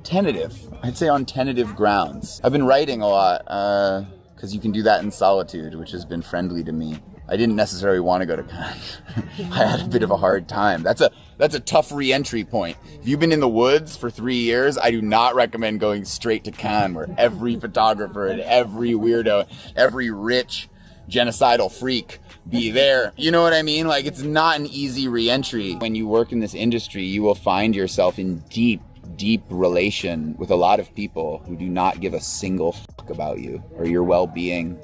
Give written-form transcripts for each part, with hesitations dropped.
Tentative. I'd say on tentative grounds. I've been writing a lot, because you can do that in solitude, which has been friendly to me. I didn't necessarily want to go to Cannes. I had a bit of a hard time. That's a tough re-entry point. If you've been in the woods for 3 years, I do not recommend going straight to Cannes, where every photographer and every weirdo, every rich genocidal freak be there. You know what I mean? Like, it's not an easy re-entry. When you work in this industry, you will find yourself in deep relation with a lot of people who do not give a single fuck about you or your well-being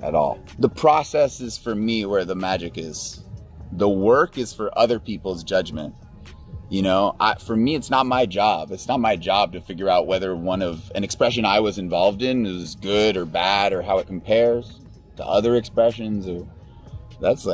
at all. The process is, for me, where the magic is. The work is for other people's judgment. You know, for me, it's not my job. It's not my job to figure out whether an expression I was involved in is good or bad, or how it compares to other expressions. Or that's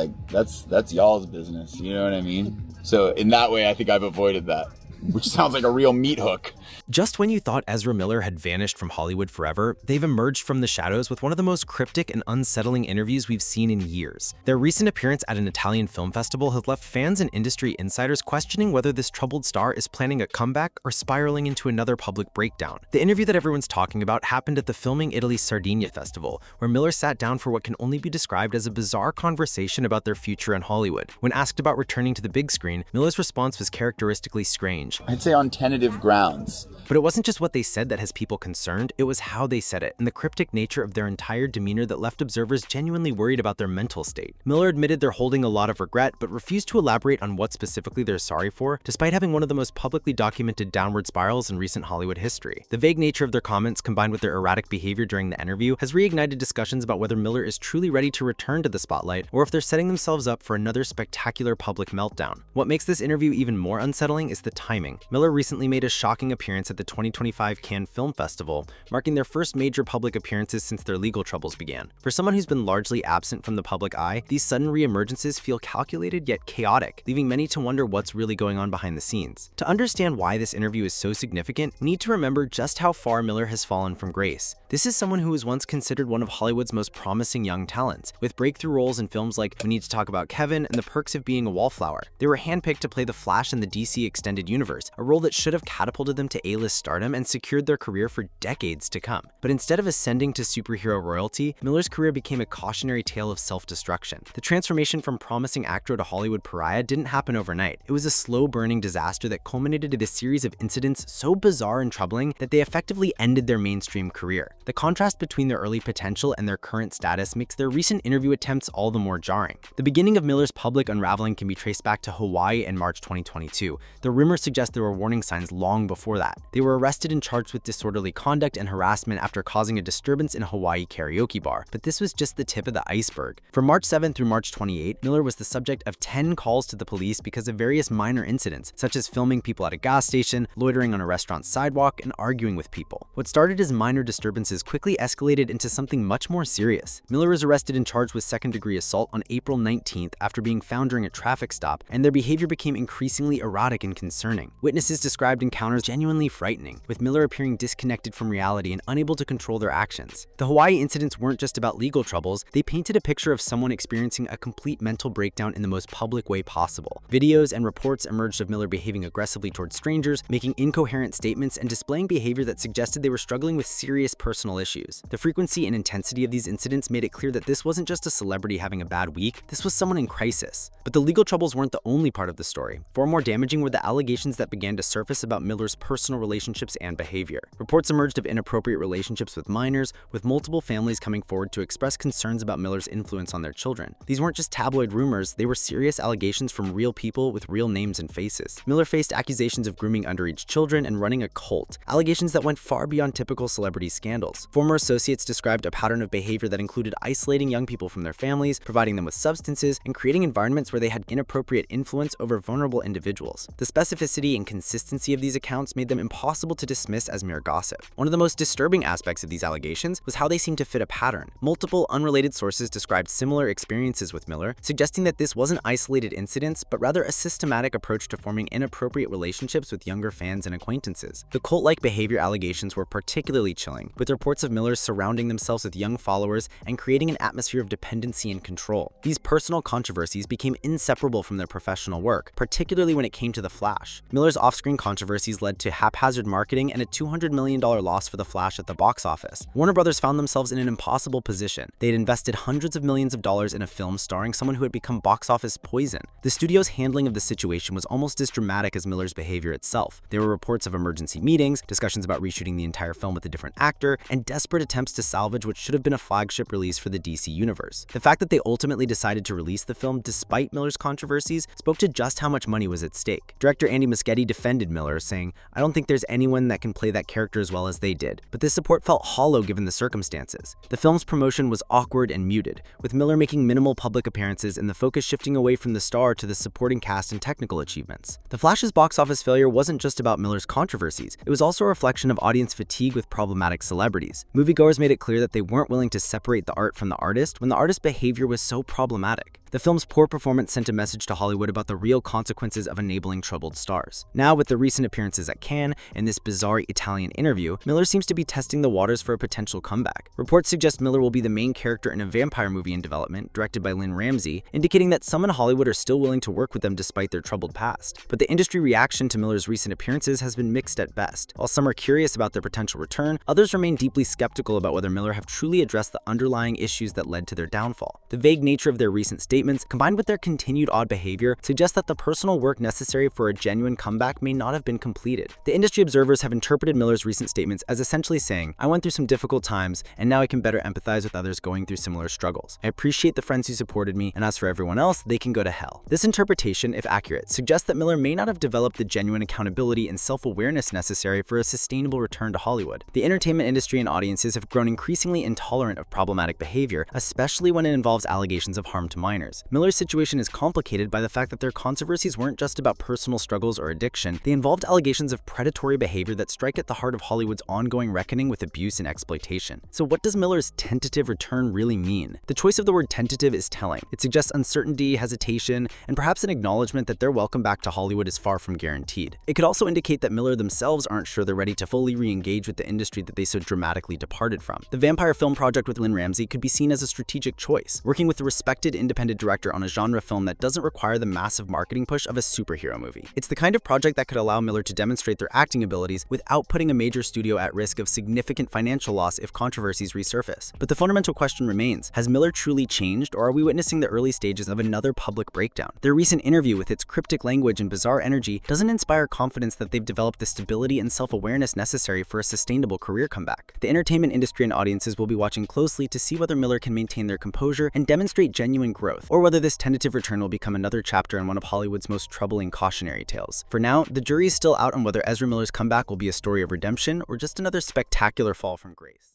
y'all's business. You know what I mean? So in that way, I think I've avoided that, which sounds like a real meat hook. Just when you thought Ezra Miller had vanished from Hollywood forever, they've emerged from the shadows with one of the most cryptic and unsettling interviews we've seen in years. Their recent appearance at an Italian film festival has left fans and industry insiders questioning whether this troubled star is planning a comeback or spiraling into another public breakdown. The interview that everyone's talking about happened at the Filming Italy Sardegna Festival, where Miller sat down for what can only be described as a bizarre conversation about their future in Hollywood. When asked about returning to the big screen, Miller's response was characteristically strange. I'd say on tentative grounds. But it wasn't just what they said that has people concerned, it was how they said it and the cryptic nature of their entire demeanor that left observers genuinely worried about their mental state. Miller admitted they're holding a lot of regret, but refused to elaborate on what specifically they're sorry for, despite having one of the most publicly documented downward spirals in recent Hollywood history. The vague nature of their comments, combined with their erratic behavior during the interview, has reignited discussions about whether Miller is truly ready to return to the spotlight, or if they're setting themselves up for another spectacular public meltdown. What makes this interview even more unsettling is the timing. Miller recently made a shocking appearance at the 2025 Cannes Film Festival, marking their first major public appearances since their legal troubles began. For someone who's been largely absent from the public eye, these sudden re-emergences feel calculated yet chaotic, leaving many to wonder what's really going on behind the scenes. To understand why this interview is so significant, we need to remember just how far Miller has fallen from grace. This is someone who was once considered one of Hollywood's most promising young talents, with breakthrough roles in films like We Need to Talk About Kevin and The Perks of Being a Wallflower. They were handpicked to play the Flash in the DC Extended Universe, a role that should have catapulted them to A-list stardom and secured their career for decades to come. But instead of ascending to superhero royalty, Miller's career became a cautionary tale of self-destruction. The transformation from promising actor to Hollywood pariah didn't happen overnight. It was a slow-burning disaster that culminated in a series of incidents so bizarre and troubling that they effectively ended their mainstream career. The contrast between their early potential and their current status makes their recent interview attempts all the more jarring. The beginning of Miller's public unraveling can be traced back to Hawaii in March 2022. The rumors suggest there were warning signs long before that. They were arrested and charged with disorderly conduct and harassment after causing a disturbance in a Hawaii karaoke bar. But this was just the tip of the iceberg. From March 7 through March 28, Miller was the subject of 10 calls to the police because of various minor incidents, such as filming people at a gas station, loitering on a restaurant sidewalk, and arguing with people. What started as minor disturbances quickly escalated into something much more serious. Miller was arrested and charged with second-degree assault on April 19th after being found during a traffic stop, and their behavior became increasingly erratic and concerning. Witnesses described encounters genuinely frightening, with Miller appearing disconnected from reality and unable to control their actions. The Hawaii incidents weren't just about legal troubles, they painted a picture of someone experiencing a complete mental breakdown in the most public way possible. Videos and reports emerged of Miller behaving aggressively towards strangers, making incoherent statements, and displaying behavior that suggested they were struggling with serious personal issues. The frequency and intensity of these incidents made it clear that this wasn't just a celebrity having a bad week, this was someone in crisis. But the legal troubles weren't the only part of the story. Far more damaging were the allegations that began to surface about Miller's personal relationships and behavior. Reports emerged of inappropriate relationships with minors, with multiple families coming forward to express concerns about Miller's influence on their children. These weren't just tabloid rumors, they were serious allegations from real people with real names and faces. Miller faced accusations of grooming underage children and running a cult, allegations that went far beyond typical celebrity scandals. Former associates described a pattern of behavior that included isolating young people from their families, providing them with substances, and creating environments where they had inappropriate influence over vulnerable individuals. The specificity and consistency of these accounts made them impossible to dismiss as mere gossip. One of the most disturbing aspects of these allegations was how they seemed to fit a pattern. Multiple unrelated sources described similar experiences with Miller, suggesting that this wasn't isolated incidents, but rather a systematic approach to forming inappropriate relationships with younger fans and acquaintances. The cult-like behavior allegations were particularly chilling, with reports of Miller surrounding themselves with young followers and creating an atmosphere of dependency and control. These personal controversies became inseparable from their professional work, particularly when it came to The Flash. Miller's off-screen controversies led to haphazard marketing and a $200 million loss for The Flash at the box office. Warner Brothers found themselves in an impossible position. They had invested hundreds of millions of dollars in a film starring someone who had become box office poison. The studio's handling of the situation was almost as dramatic as Miller's behavior itself. There were reports of emergency meetings, discussions about reshooting the entire film with a different actor, and desperate attempts to salvage what should have been a flagship release for the DC universe. The fact that they ultimately decided to release the film despite Miller's controversies spoke to just how much money was at stake. Director Andy Muschietti defended Miller, saying, "I don't think there's anyone that can play that character as well as they did, but this support felt hollow given the circumstances." The film's promotion was awkward and muted, with Miller making minimal public appearances and the focus shifting away from the star to the supporting cast and technical achievements. The Flash's box office failure wasn't just about Miller's controversies, it was also a reflection of audience fatigue with problematic celebrities. Moviegoers made it clear that they weren't willing to separate the art from the artist when the artist's behavior was so problematic. The film's poor performance sent a message to Hollywood about the real consequences of enabling troubled stars. Now, with the recent appearances at Cannes and this bizarre Italian interview, Miller seems to be testing the waters for a potential comeback. Reports suggest Miller will be the main character in a vampire movie in development, directed by Lynn Ramsey, indicating that some in Hollywood are still willing to work with them despite their troubled past. But the industry reaction to Miller's recent appearances has been mixed at best. While some are curious about their potential return, others remain deeply skeptical about whether Miller have truly addressed the underlying issues that led to their downfall. The vague nature of their recent statements, combined with their continued odd behavior, suggest that the personal work necessary for a genuine comeback may not have been completed. The industry observers have interpreted Miller's recent statements as essentially saying, "I went through some difficult times, and now I can better empathize with others going through similar struggles. I appreciate the friends who supported me, and as for everyone else, they can go to hell." This interpretation, if accurate, suggests that Miller may not have developed the genuine accountability and self-awareness necessary for a sustainable return to Hollywood. The entertainment industry and audiences have grown increasingly intolerant of problematic behavior, especially when it involves allegations of harm to minors. Miller's situation is complicated by the fact that their controversies weren't just about personal struggles or addiction, they involved allegations of predatory behavior that strike at the heart of Hollywood's ongoing reckoning with abuse and exploitation. So what does Miller's tentative return really mean? The choice of the word tentative is telling. It suggests uncertainty, hesitation, and perhaps an acknowledgement that their welcome back to Hollywood is far from guaranteed. It could also indicate that Miller themselves aren't sure they're ready to fully re-engage with the industry that they so dramatically departed from. The vampire film project with Lynn Ramsey could be seen as a strategic choice, working with a respected independent director on a genre film that doesn't require the massive marketing push of a superhero movie. It's the kind of project that could allow Miller to demonstrate their acting abilities without putting a major studio at risk of significant financial loss if controversies resurface. But the fundamental question remains, has Miller truly changed, or are we witnessing the early stages of another public breakdown? Their recent interview, with its cryptic language and bizarre energy, doesn't inspire confidence that they've developed the stability and self-awareness necessary for a sustainable career comeback. The entertainment industry and audiences will be watching closely to see whether Miller can maintain their composure and demonstrate genuine growth, or whether this tentative return will become another chapter in one of Hollywood's most troubling cautionary tales. For now, the jury is still out on whether Ezra Miller's comeback will be a story of redemption or just another spectacular fall from grace.